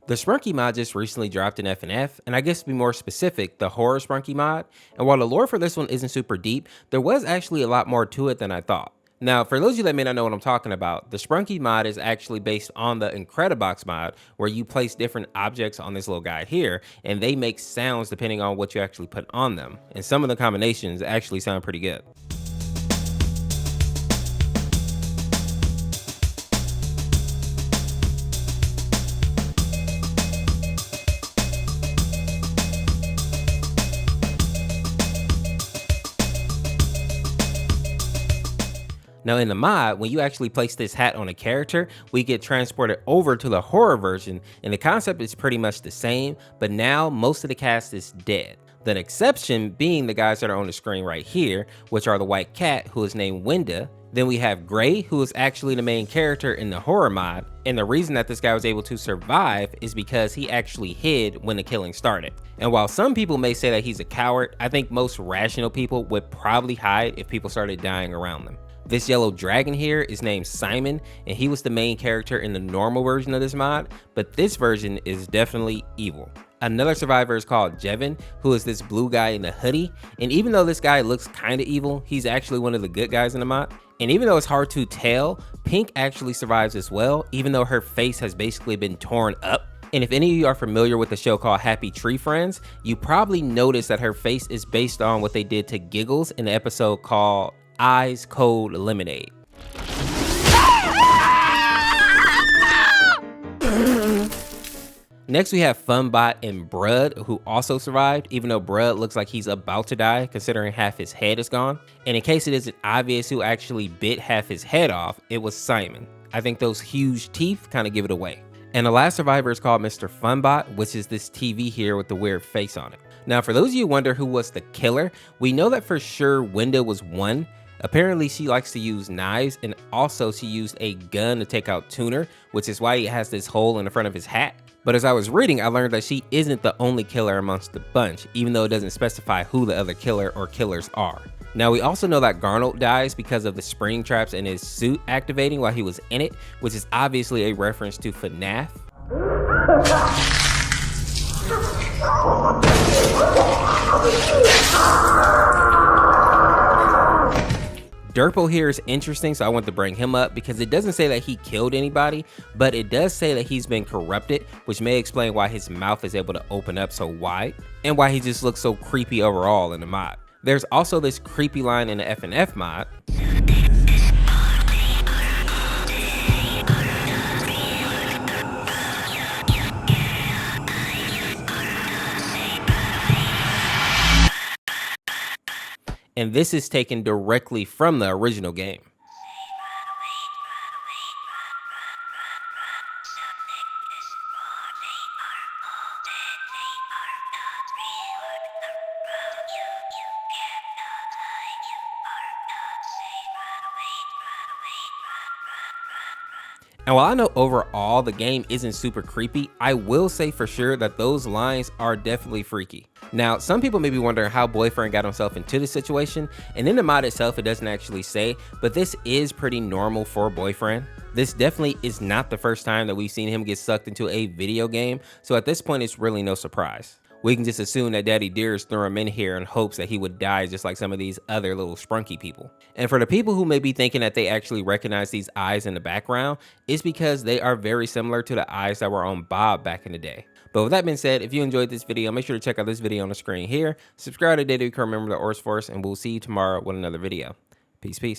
The Sprunki mod just recently dropped in FNF, and I guess to be more specific, the horror Sprunki mod. And while the lore for this one isn't super deep, there was actually a lot more to it than I thought. Now, for those of you that may not know what I'm talking about, the Sprunki mod is actually based on the Incredibox mod, where you place different objects on this little guy here, and they make sounds depending on what you actually put on them. And some of the combinations actually sound pretty good. Now in the mod, when you actually place this hat on a character, we get transported over to the horror version, and the concept is pretty much the same, but now most of the cast is dead. The exception being the guys that are on the screen right here, which are the white cat, who is named Winda. Then we have Gray, who is actually the main character in the horror mod, and the reason that this guy was able to survive is because he actually hid when the killing started. And while some people may say that he's a coward, I think most rational people would probably hide if people started dying around them. This yellow dragon here is named Simon, and he was the main character in the normal version of this mod, but this version is definitely evil. Another survivor is called Jevin, who is this blue guy in the hoodie, and even though this guy looks kinda evil, he's actually one of the good guys in the mod. And even though it's hard to tell, Pink actually survives as well, even though her face has basically been torn up. And if any of you are familiar with the show called Happy Tree Friends, you probably noticed that her face is based on what they did to Giggles in the episode called Ice Cold Lemonade. Next we have Funbot and Brud, who also survived, even though Brud looks like he's about to die considering half his head is gone. And in case it isn't obvious who actually bit half his head off, it was Simon. I think those huge teeth kind of give it away. And the last survivor is called Mr. Funbot, which is this TV here with the weird face on it. Now for those of you who wonder who was the killer, we know that for sure Winda was one. Apparently she likes to use knives, and also she used a gun to take out Tuner, which is why he has this hole in the front of his hat. But as I was reading, I learned that she isn't the only killer amongst the bunch, even though it doesn't specify who the other killer or killers are. Now we also know that Garnold dies because of the spring traps in his suit activating while he was in it, which is obviously a reference to FNF. Durple here is interesting, so I want to bring him up because it doesn't say that he killed anybody, but it does say that he's been corrupted, which may explain why his mouth is able to open up so wide and why he just looks so creepy overall in the mod. There's also this creepy line in the FNF mod. And this is taken directly from the original game. And while I know overall the game isn't super creepy, I will say for sure that those lines are definitely freaky. Now, some people may be wondering how Boyfriend got himself into this situation, and in the mod itself it doesn't actually say, but this is pretty normal for Boyfriend. This definitely is not the first time that we've seen him get sucked into a video game, so at this point it's really no surprise. We can just assume that Daddy Dearest threw him in here in hopes that he would die just like some of these other little Sprunki people. And for the people who may be thinking that they actually recognize these eyes in the background, it's because they are very similar to the eyes that were on Bob back in the day. But with that being said, if you enjoyed this video, make sure to check out this video on the screen here, subscribe today to become a member of the Orseofkorse, and we'll see you tomorrow with another video. Peace, peace.